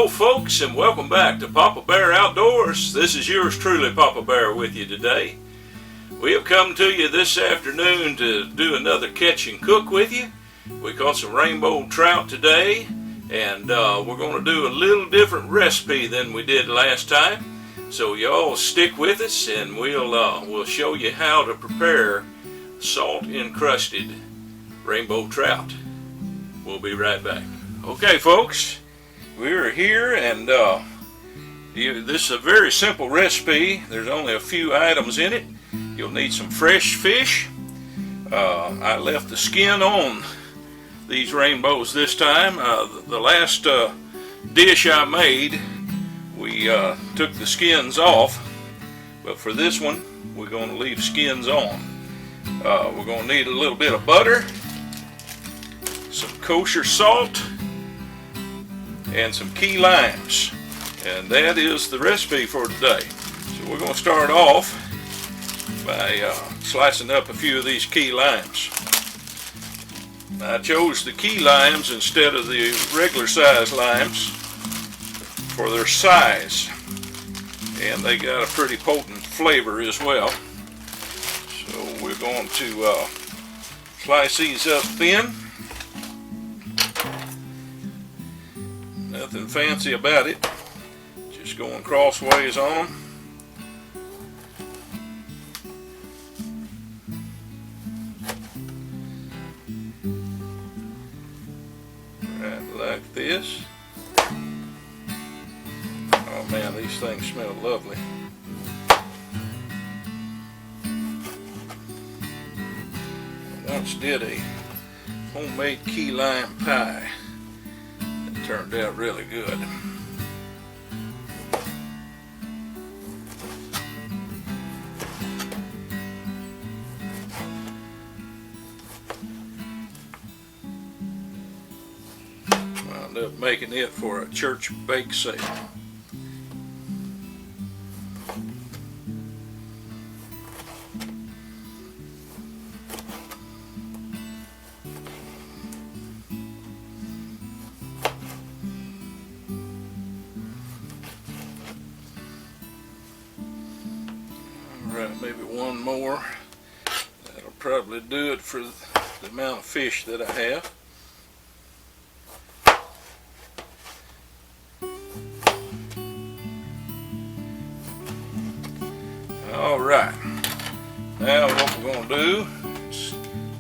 Hello folks, and welcome back to Papa Bear Outdoors. This is yours truly, Papa Bear, with you today. We have come to you this afternoon to do another catch and cook with you. We caught some rainbow trout today, and we're going to do a little different recipe than we did last time. So y'all stick with us, and we'll show you how to prepare salt encrusted rainbow trout. We'll be right back. Okay folks, we're here, and this is a very simple recipe. There's only a few items in it. You'll need some fresh fish. I left the skin on these rainbows this time. The last dish I made, we took the skins off, but for this one we're going to leave skins on. We're going to need a little bit of butter, some kosher salt, and some key limes, and that is the recipe for today. So we're going to start off by slicing up a few of these key limes. I chose the key limes instead of the regular size limes for their size, and they got a pretty potent flavor as well. So we're going to slice these up thin. Nothing fancy about it, just going crossways on them. Right like this. Oh man, these things smell lovely. I once did a homemade key lime pie. Turned out really good. Wound up making it for a church bake sale. Right, maybe one more. That'll probably do it for the amount of fish that I have. Alright, now what we're going to do is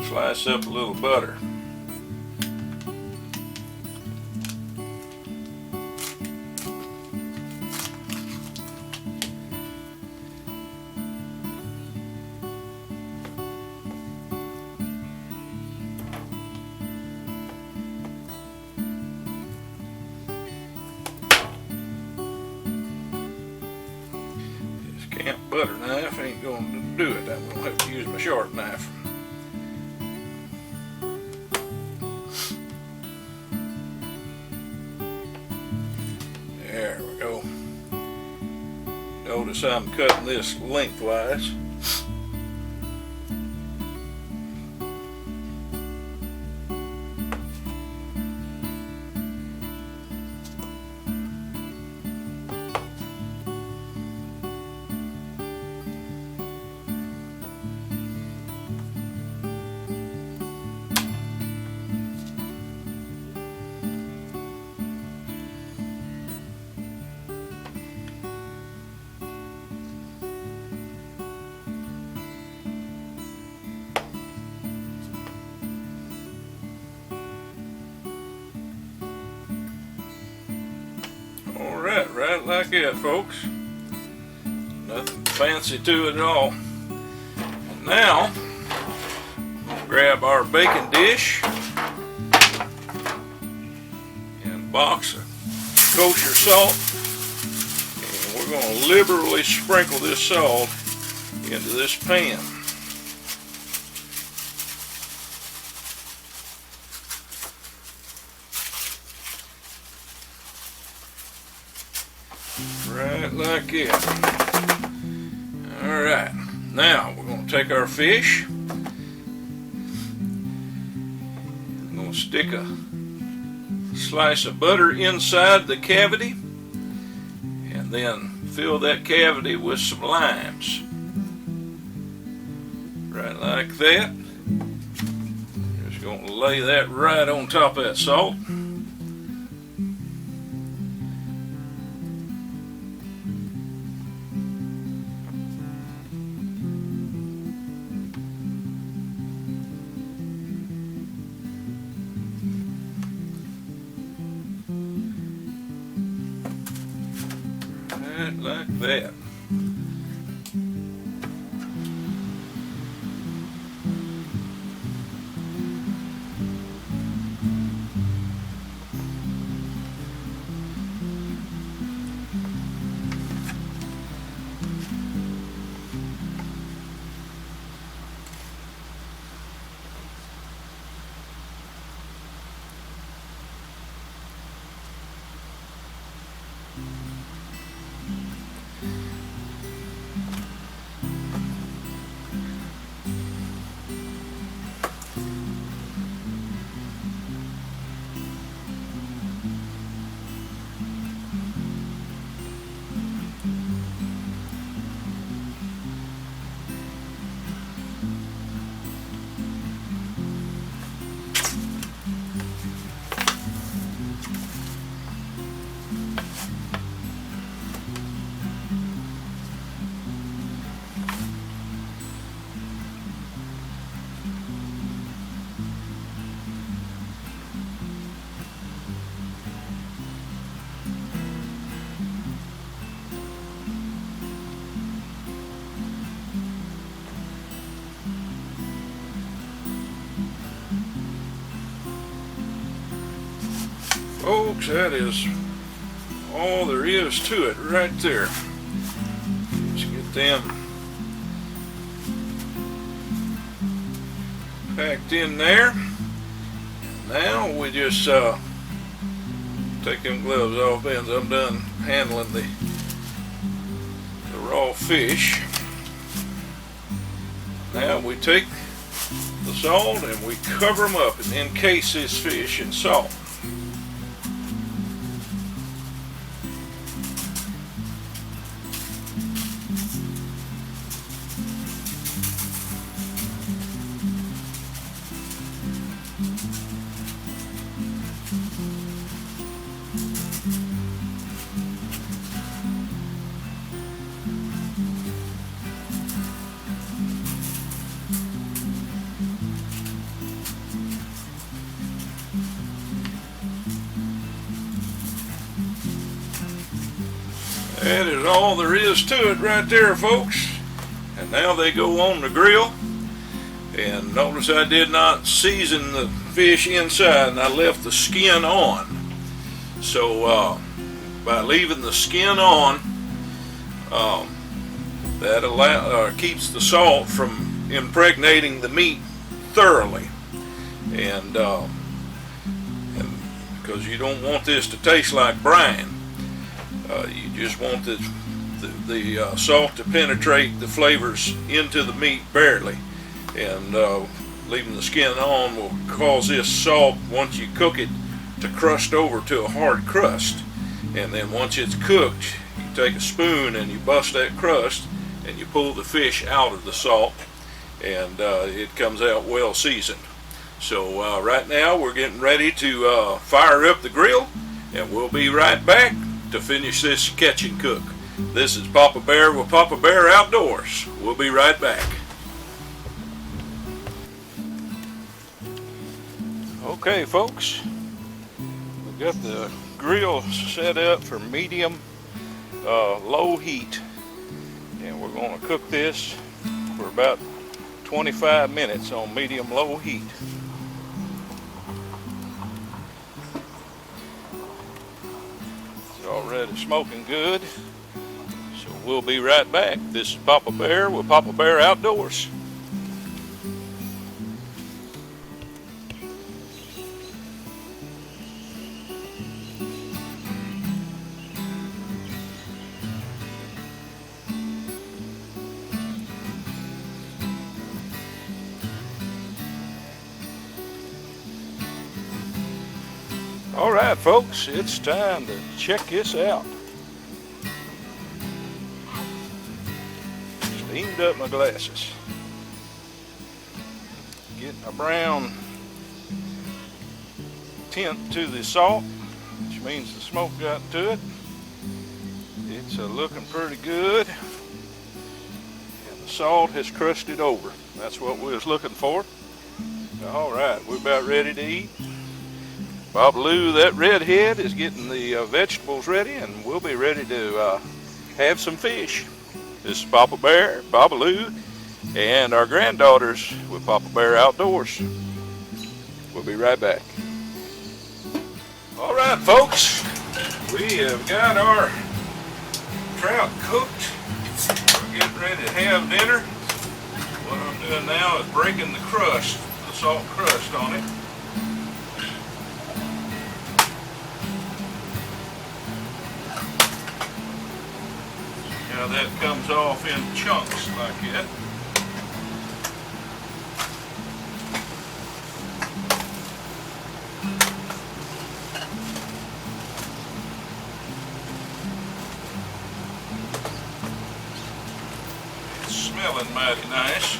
slice up a little butter. Butter knife ain't going to do it. I'm going to have to use my sharp knife. There we go. Notice I'm cutting this lengthwise. Alright, right like that folks. Nothing fancy to it at all. And now, we'll grab our baking dish and a box of kosher salt, and we're going to liberally sprinkle this salt into this pan. Right like that. Alright, now we're going to take our fish. We're going to stick a slice of butter inside the cavity, and then fill that cavity with some limes. Right like that. Just going to lay that right on top of that salt. Right like that. Folks, that is all there is to it right there. Just get them packed in there. And now we just take them gloves off, and I'm done handling the raw fish. Now we take the salt and we cover them up and encase this fish in salt. That is all there is to it right there, folks. And now they go on the grill. And notice I did not season the fish inside, and I left the skin on. So by leaving the skin on, that keeps the salt from impregnating the meat thoroughly. And because you don't want this to taste like brine. You just want the salt to penetrate the flavors into the meat barely, and leaving the skin on will cause this salt, once you cook it, to crust over to a hard crust. And then once it's cooked, you take a spoon and you bust that crust and you pull the fish out of the salt, and it comes out well seasoned. So right now we're getting ready to fire up the grill, and we'll be right back to finish this catch and cook. This is Papa Bear with Papa Bear Outdoors. We'll be right back. Okay, folks, we got the grill set up for medium low heat, and we're going to cook this for about 25 minutes on medium low heat. Already smoking good, so we'll be right back. This is Papa Bear with Papa Bear Outdoors. All right, folks, it's time to check this out. Steamed up my glasses. Getting a brown tint to the salt, which means the smoke got to it. It's looking pretty good. And the salt has crusted over. That's what we was looking for. All right, we're about ready to eat. Bob Lou, that redhead, is getting the vegetables ready, and we'll be ready to have some fish. This is Papa Bear, Baba Lou, and our granddaughters with Papa Bear Outdoors. We'll be right back. All right, folks, we have got our trout cooked. We're getting ready to have dinner. What I'm doing now is breaking the crust, the salt crust on it. Now that comes off in chunks like that. It's smelling mighty nice.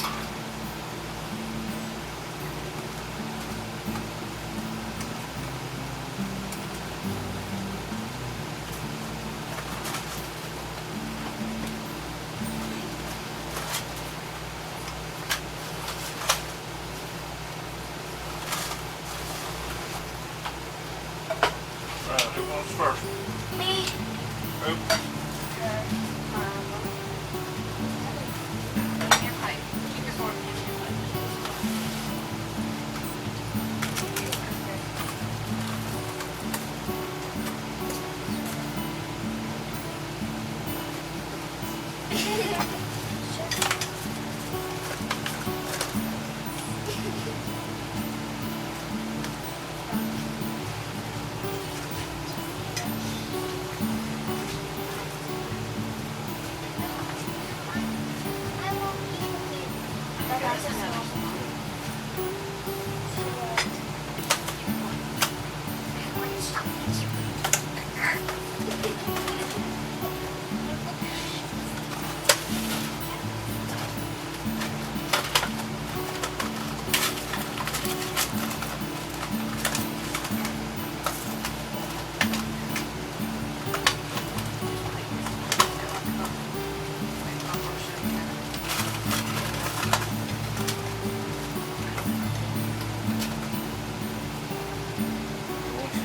Who wants first? Me. Who?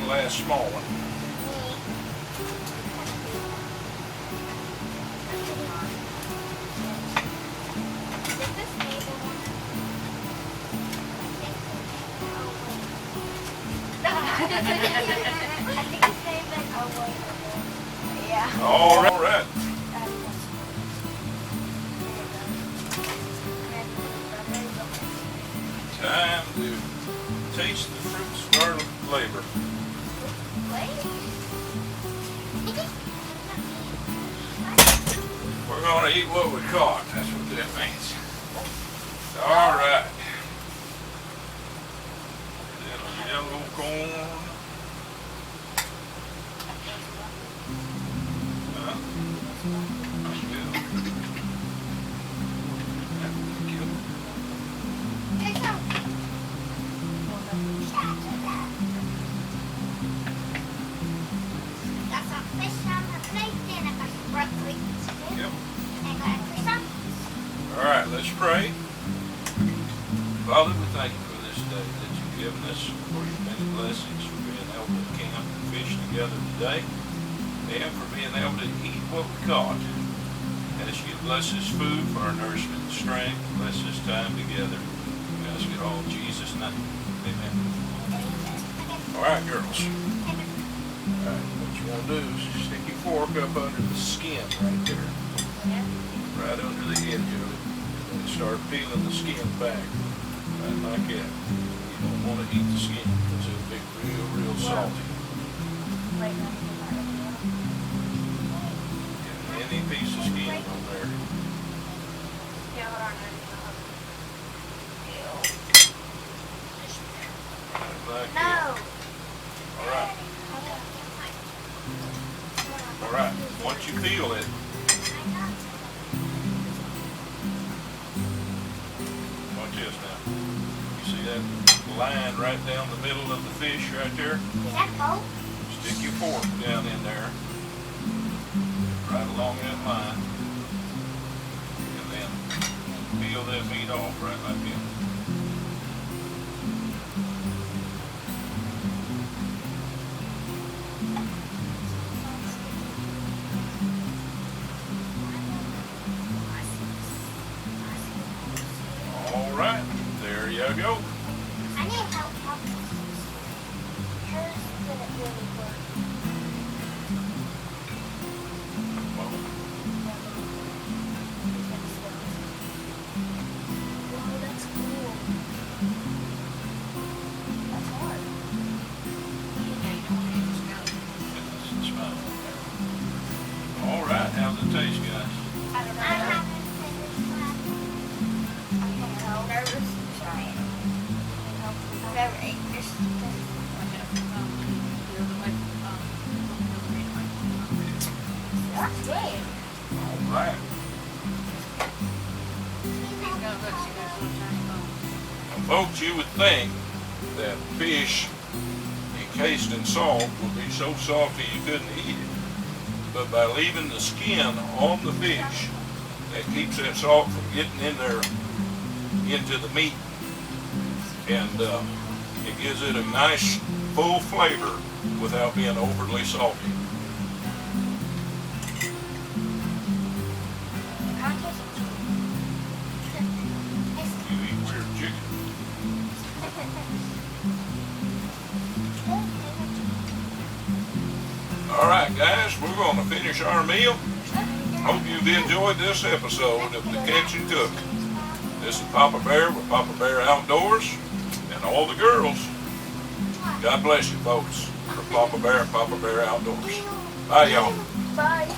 Last small one. Yeah. All right. Time to taste the fruits of our labor. We're going to eat what we caught. That's what that means. All right. Little yellow corn. All right, let's pray. Father, we thank you for this day that you've given us, for your many blessings, for being able to camp and fish together today, and for being able to eat what we caught. Ask you to bless this food for our nourishment and strength. Bless this time together. We ask it all in Jesus' name. Amen. All right, girls. All right, what you want to do is stick your fork up under the skin right there. Right under the edge of it. And start peeling the skin back. Right like that. You don't want to eat the skin because it'll be real salty. Get any piece of skin on there. Right like that. Alright. Alright. Once you peel it, watch this now. You see that line right down the middle of the fish right there? Is that cold? Stick your fork down in there, right along that line, and then peel that meat off right like that. All right, there you go. I need help. Hers didn't really work. Wow, that's cool. That's hard. All right, how's it taste, guys? I don't know. I haven't finished that. I'm nervous to try it. I've never ate fish. That's big. All right. Now, folks, you would think that fish encased in salt would be so salty you couldn't eat it. But by leaving the skin on the fish, that keeps that salt from getting in there into the meat. And it gives it a nice full flavor without being overly salty. You eat weird chicken. All right, guys, we're going to finish our meal. Hope you've enjoyed this episode of the Catch and Cook. This is Papa Bear with Papa Bear Outdoors and all the girls. God bless you, folks, for Papa Bear and Papa Bear Outdoors. Bye, y'all. Bye.